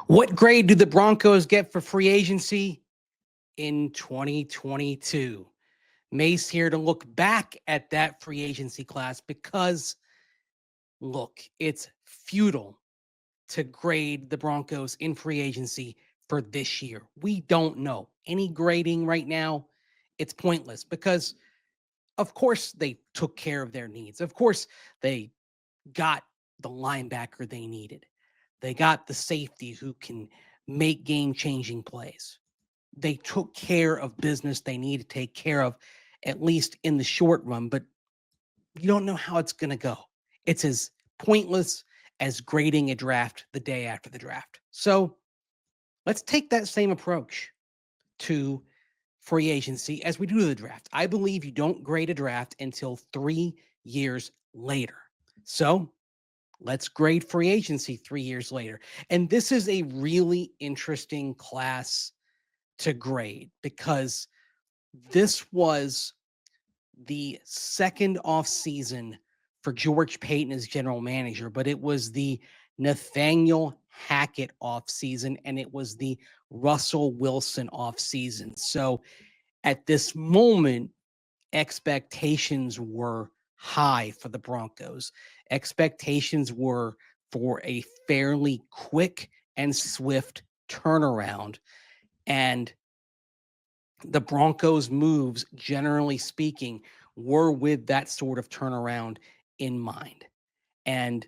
What grade do the Broncos get for free agency in 2022? Mace here to look back at that free agency class because, look, it's futile to grade the Broncos in free agency for this year. We don't know. Any grading right now, it's pointless because, of course, they took care of their needs. Of course, they got the linebacker they needed. They got the safety who can make game-changing plays. They took care of business they need to take care of, at least in the short run, but you don't know how it's going to go. It's as pointless as grading a draft the day after the draft. So let's take that same approach to free agency as we do the draft. I believe you don't grade a draft until 3 years later. So let's grade free agency 3 years later. And this is a really interesting class to grade because this was the second off season for George Paton as general manager, but it was the Nathaniel Hackett off season and it was the Russell Wilson off season. So at this moment, expectations were high for the Broncos. Expectations were for a fairly quick and swift turnaround. And the Broncos' moves, generally speaking, were with that sort of turnaround in mind. And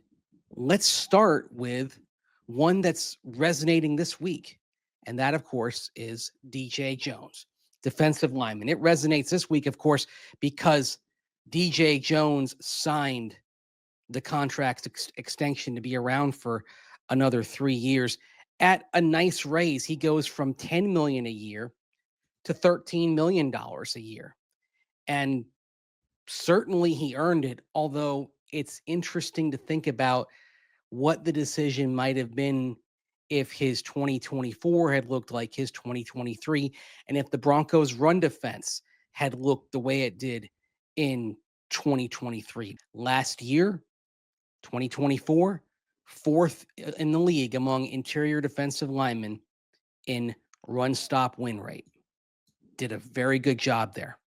let's start with one that's resonating this week. And that, of course, is DJ Jones, defensive lineman. It resonates this week, of course, because DJ Jones signed the contract extension to be around for another 3 years at a nice raise. He goes from $10 million a year to $13 million a year. And certainly he earned it, although it's interesting to think about what the decision might have been if his 2024 had looked like his 2023, and if the Broncos' run defense had looked the way it did in 2023. Last year, 2024, fourth in the league among interior defensive linemen in run stop win rate. Did a very good job there.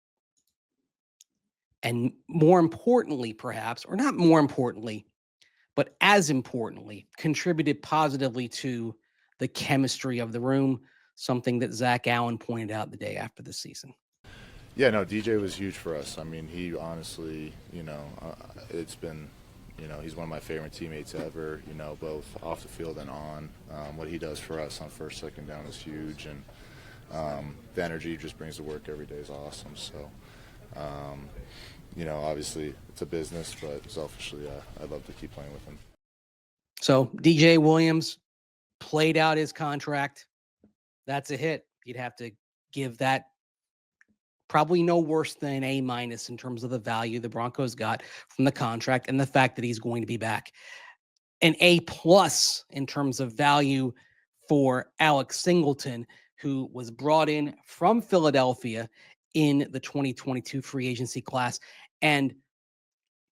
And more importantly, perhaps, or not more importantly, but as importantly, contributed positively to the chemistry of the room, something that Zach Allen pointed out the day after the season. Yeah, no, DJ was huge for us. I mean, he honestly, it's been, he's one of my favorite teammates ever, both off the field and on. What he does for us on first, second down is huge. And the energy he just brings to work every day is awesome. So, obviously it's a business, but selfishly, I'd love to keep playing with him. So DJ Williams played out his contract. That's a hit. You'd have to give that probably no worse than an A- in terms of the value the Broncos got from the contract and the fact that he's going to be back. An A+ in terms of value for Alex Singleton, who was brought in from Philadelphia in the 2022 free agency class. And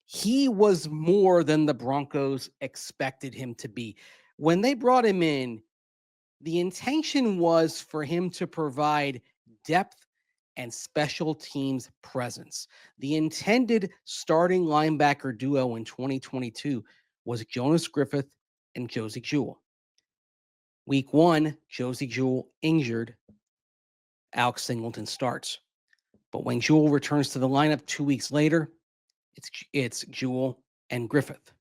he was more than the Broncos expected him to be. When they brought him in, the intention was for him to provide depth and special teams presence. The intended starting linebacker duo in 2022 was Jonas Griffith and Josie Jewell. Week 1, Josie Jewell injured. Alex Singleton starts. But when Jewell returns to the lineup 2 weeks later, it's Jewell and Griffith.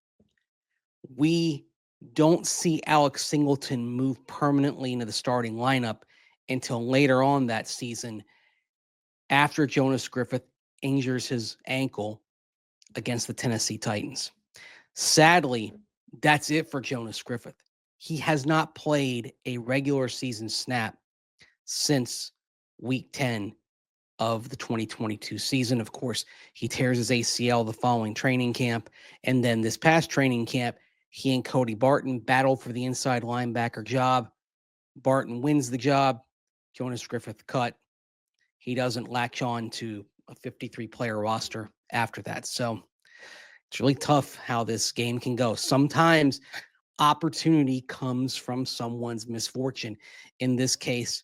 We don't see Alex Singleton move permanently into the starting lineup until later on that season after Jonas Griffith injures his ankle against the Tennessee Titans. Sadly, that's it for Jonas Griffith. He has not played a regular season snap since week 10 of the 2022 season. Of course, he tears his ACL the following training camp. And then this past training camp, he and Cody Barton battled for the inside linebacker job. Barton wins the job. Jonas Griffith cut. He doesn't latch on to a 53-player roster after that. So it's really tough how this game can go. Sometimes opportunity comes from someone's misfortune. In this case,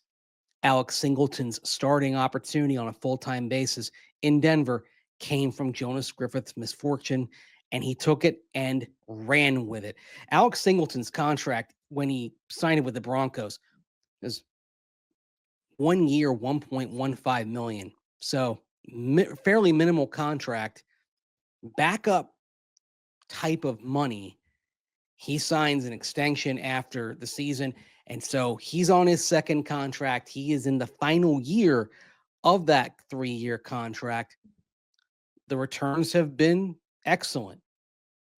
Alex Singleton's starting opportunity on a full-time basis in Denver came from Jonas Griffith's misfortune, and he took it and ran with it. Alex Singleton's contract, when he signed it with the Broncos, is 1 year, $1.15 million. So fairly minimal contract, backup type of money. He signs an extension after the season, and so he's on his second contract. He is in the final year of that 3-year contract. The returns have been excellent.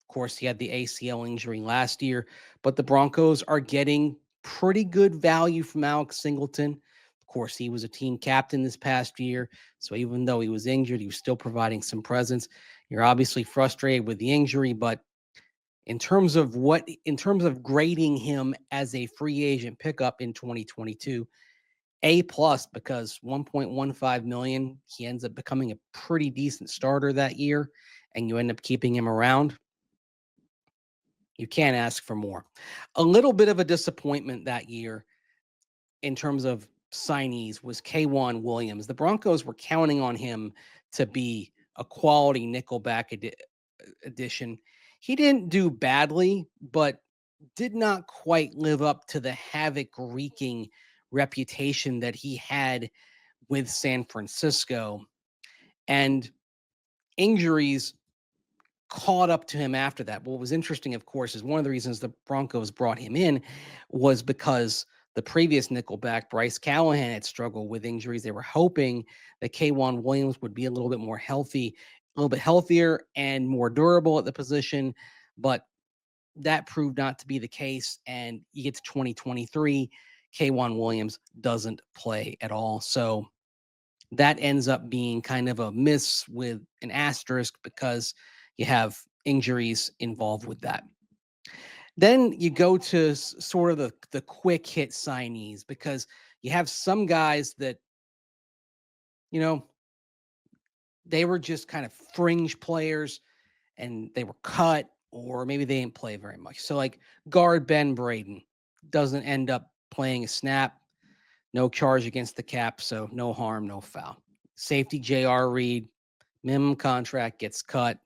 Of course, he had the ACL injury last year, but the Broncos are getting pretty good value from Alex Singleton. Of course, he was a team captain this past year, so even though he was injured, he was still providing some presence. You're obviously frustrated with the injury, but in terms of grading him as a free agent pickup in 2022, A+, because $1.15 million, he ends up becoming a pretty decent starter that year, and you end up keeping him around. You can't ask for more. A little bit of a disappointment that year in terms of signees was K'Wan Williams. The Broncos were counting on him to be a quality nickelback addition. He didn't do badly, but did not quite live up to the havoc-wreaking reputation that he had with San Francisco. And injuries caught up to him after that. What was interesting, of course, is one of the reasons the Broncos brought him in was because the previous nickelback, Bryce Callahan, had struggled with injuries. They were hoping that K'Wan Williams would be a little bit more healthy, a little bit healthier and more durable at the position, but that proved not to be the case. And you get to 2023, K'Wan Williams doesn't play at all. So that ends up being kind of a miss with an asterisk because you have injuries involved with that. Then you go to sort of the quick hit signees, because you have some guys that, you know, they were just kind of fringe players and they were cut, or maybe they didn't play very much. So like guard Ben Braden doesn't end up playing a snap, no charge against the cap, so no harm, no foul. Safety J.R. Reed, minimum contract, gets cut,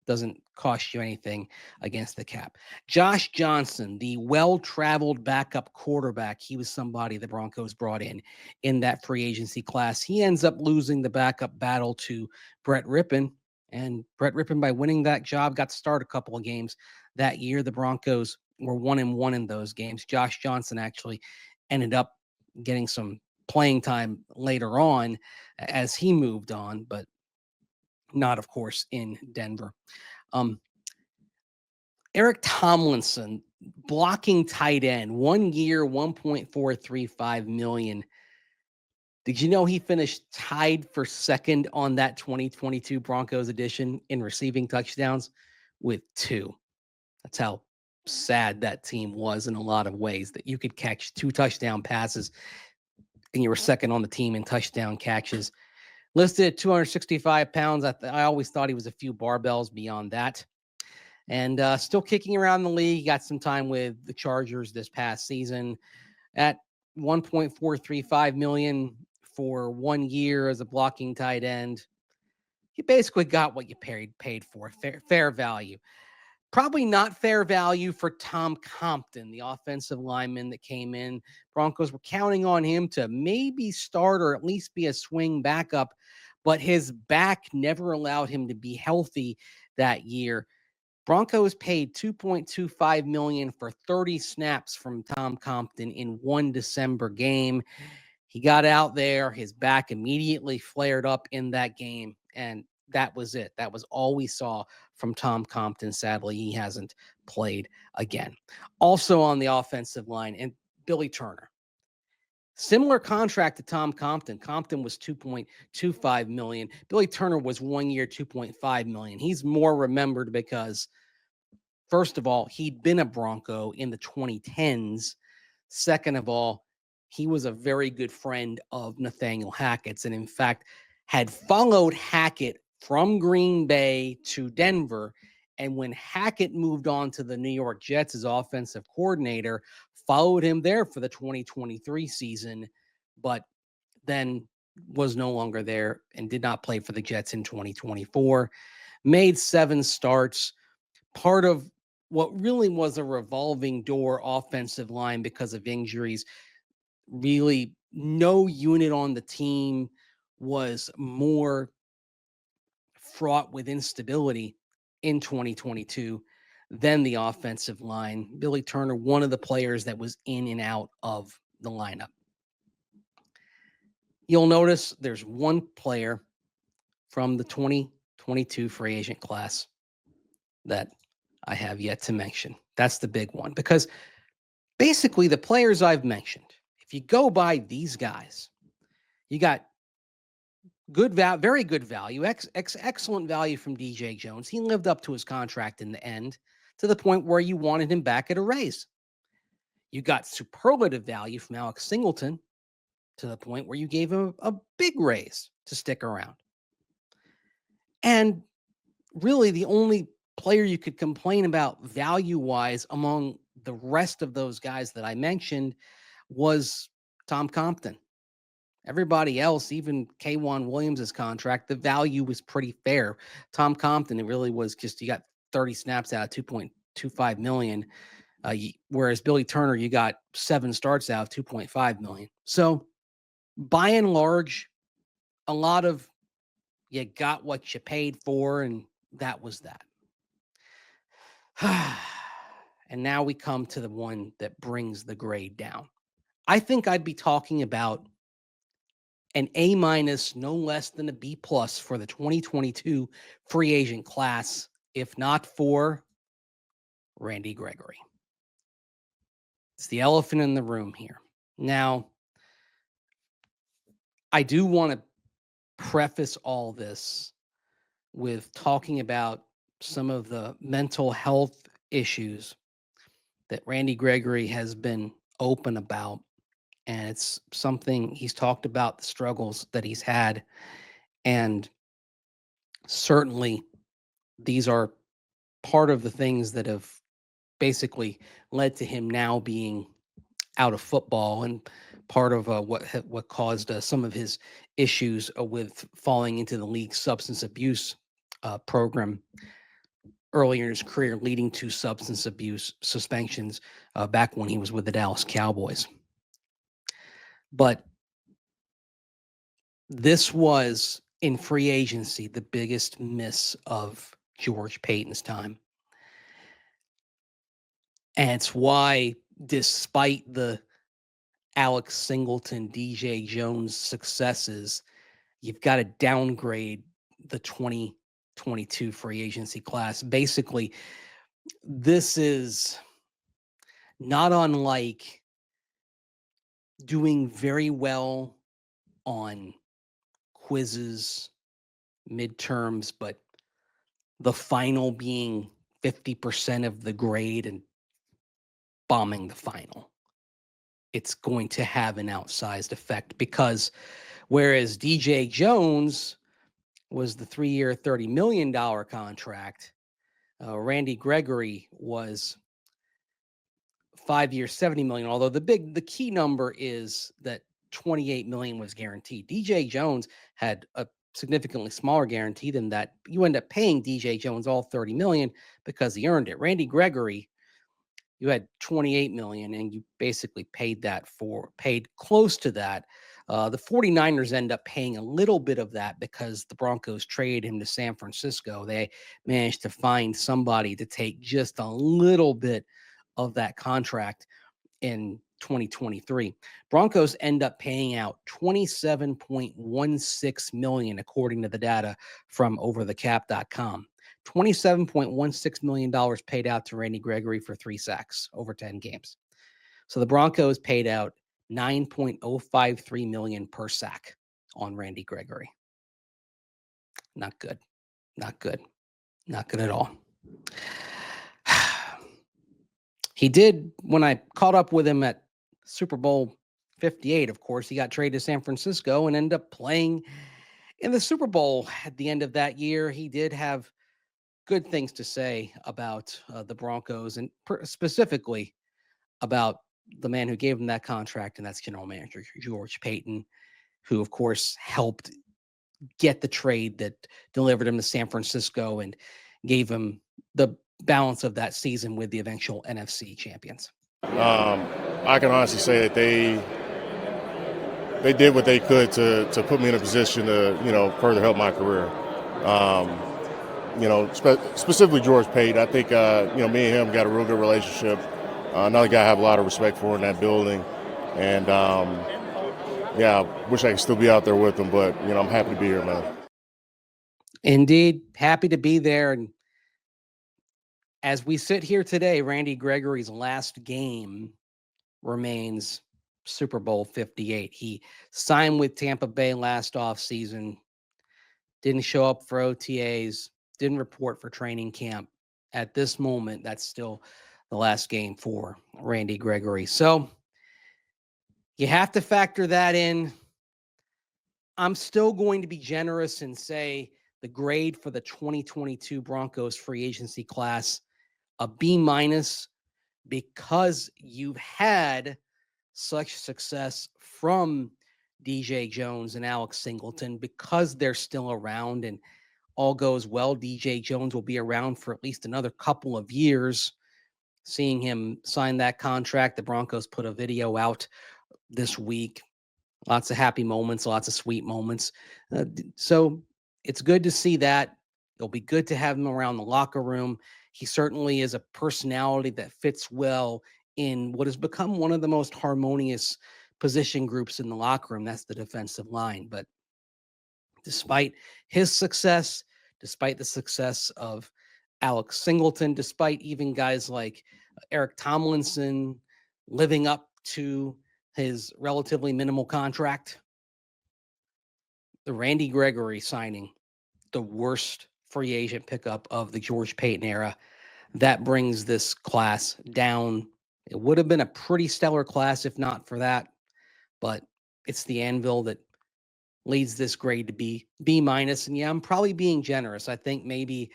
doesn't cost you anything against the cap. Josh Johnson, the well-traveled backup quarterback, he was somebody the Broncos brought in that free agency class. He ends up losing the backup battle to Brett Rippon, and Brett Rippon, by winning that job, got to start a couple of games that year. The Broncos were 1-1 in those games. Josh Johnson actually ended up getting some playing time later on as he moved on, but not, of course, in Denver. Eric Tomlinson, blocking tight end, 1 year, $1.435 million. Did you know he finished tied for second on that 2022 Broncos edition in receiving touchdowns with 2? That's how sad that team was in a lot of ways, that you could catch 2 touchdown passes and you were second on the team in touchdown catches. Listed at 265 pounds. I always thought he was a few barbells beyond that. And still kicking around the league. Got some time with the Chargers this past season at $1.435 million for 1 year as a blocking tight end. You basically got what you paid for, fair value. Probably not fair value for Tom Compton, the offensive lineman that came in. Broncos were counting on him to maybe start or at least be a swing backup, but his back never allowed him to be healthy that year. Broncos paid $2.25 million for 30 snaps from Tom Compton in one December game. He got out there, his back immediately flared up in that game, and that was it. That was all we saw from Tom Compton. Sadly, he hasn't played again. Also on the offensive line, and Billy Turner. Similar contract to Tom Compton. Compton was $2.25 million. Billy Turner was 1 year, $2.5 million. He's more remembered because, first of all, he'd been a Bronco in the 2010s. Second of all, he was a very good friend of Nathaniel Hackett's, and in fact, had followed Hackett from Green Bay to Denver And when Hackett moved on to the New York Jets as offensive coordinator, followed him there for the 2023 season, but then was no longer there and did not play for the Jets in 2024. Made 7 starts, part of what really was a revolving door offensive line because of injuries. Really, no unit on the team was more fraught with instability in 2022 than the offensive line. Billy Turner, one of the players that was in and out of the lineup. You'll notice there's one player from the 2022 free agent class that I have yet to mention. That's the big one, because basically the players I've mentioned, if you go by these guys, you got good value, very good value, excellent value from DJ Jones. He lived up to his contract in the end, to the point where you wanted him back at a raise. You got superlative value from Alex Singleton, to the point where you gave him a big raise to stick around. And really, the only player you could complain about value-wise among the rest of those guys that I mentioned was Tom Compton. Everybody else, even K'Wan Williams' contract, the value was pretty fair. Tom Compton, it really was just, you got 30 snaps out of $2.25 million. Whereas Billy Turner, you got 7 starts out of $2.5 million. So by and large, a lot of you got what you paid for, and that was that. And now we come to the one that brings the grade down. I think I'd be talking about an A-, no less than a B+ for the 2022 free agent class, if not for Randy Gregory. It's the elephant in the room here. Now, I do want to preface all this with talking about some of the mental health issues that Randy Gregory has been open about. And it's something he's talked about, the struggles that he's had. And certainly these are part of the things that have basically led to him now being out of football, and part of what caused some of his issues with falling into the league's substance abuse program earlier in his career, leading to substance abuse suspensions back when he was with the Dallas Cowboys. But this was, in free agency, the biggest miss of George Paton's time. And it's why, despite the Alex Singleton, DJ Jones successes, you've got to downgrade the 2022 free agency class. Basically, this is not unlike doing very well on quizzes, midterms, but the final being 50% of the grade and bombing the final. It's going to have an outsized effect, because whereas DJ Jones was the 3-year, $30 million contract, Randy Gregory was 5 years, $70 million. Although the key number is that $28 million was guaranteed. DJ Jones had a significantly smaller guarantee than that. You end up paying DJ Jones all $30 million because he earned it. Randy Gregory, you had $28 million, and you basically paid close to that. The 49ers end up paying a little bit of that because the Broncos traded him to San Francisco. They managed to find somebody to take just a little bit of that contract in 2023. Broncos end up paying out $27.16 million, according to the data from overthecap.com. $27.16 million paid out to Randy Gregory for 3 sacks over 10 games. So the Broncos paid out $9.053 million per sack on Randy Gregory. Not good. Not good. Not good at all. He did, when I caught up with him at Super Bowl 58, of course, he got traded to San Francisco and ended up playing in the Super Bowl at the end of that year. He did have good things to say about the Broncos and specifically about the man who gave him that contract, and that's general manager George Paton, who, of course, helped get the trade that delivered him to San Francisco and gave him the balance of that season with the eventual NFC champions. I can honestly say that they did what they could to put me in a position to, further help my career. Specifically George Paton. I think, me and him got a real good relationship. Another guy I have a lot of respect for in that building. And, I wish I could still be out there with him, but, I'm happy to be here, man. Indeed, happy to be there. And as we sit here today, Randy Gregory's last game remains Super Bowl 58. He signed with Tampa Bay last offseason, didn't show up for OTAs, didn't report for training camp. At this moment, that's still the last game for Randy Gregory. So you have to factor that in. I'm still going to be generous and say the grade for the 2022 Broncos free agency class, a B-, because you've had such success from DJ Jones and Alex Singleton, because they're still around and all goes well. DJ Jones will be around for at least another couple of years. Seeing him sign that contract, the Broncos put a video out this week. Lots of happy moments, lots of sweet moments. So it's good to see that. It'll be good to have him around the locker room. He certainly is a personality that fits well in what has become one of the most harmonious position groups in the locker room. That's the defensive line. But despite his success, despite the success of Alex Singleton, despite even guys like Eric Tomlinson living up to his relatively minimal contract, the Randy Gregory signing, the worst free agent pickup of the George Paton era, that brings this class down. It would have been a pretty stellar class if not for that, but it's the anvil that leads this grade to be B-. And yeah, I'm probably being generous. I think maybe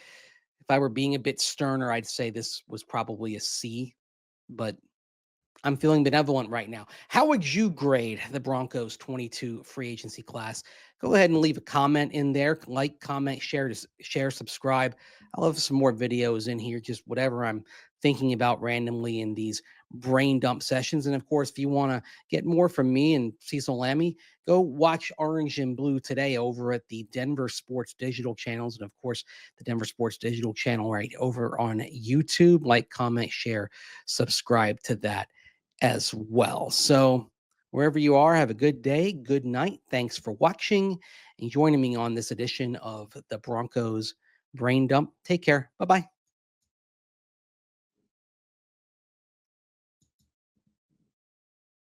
if I were being a bit sterner, I'd say this was probably a C, but I'm feeling benevolent right now. How would you grade the Broncos 22 free agency class? Go ahead and leave a comment in there. Like, comment, share, subscribe. I'll have some more videos in here, just whatever I'm thinking about randomly in these brain dump sessions. And of course, if you want to get more from me and Cecil Lammy, go watch Orange and Blue today over at the Denver Sports Digital channels. And of course, the Denver Sports Digital channel right over on YouTube. Like, comment, share, subscribe to that as well. So wherever you are, have a good day, good night. Thanks for watching and joining me on this edition of the Broncos Brain Dump. Take care. Bye-bye.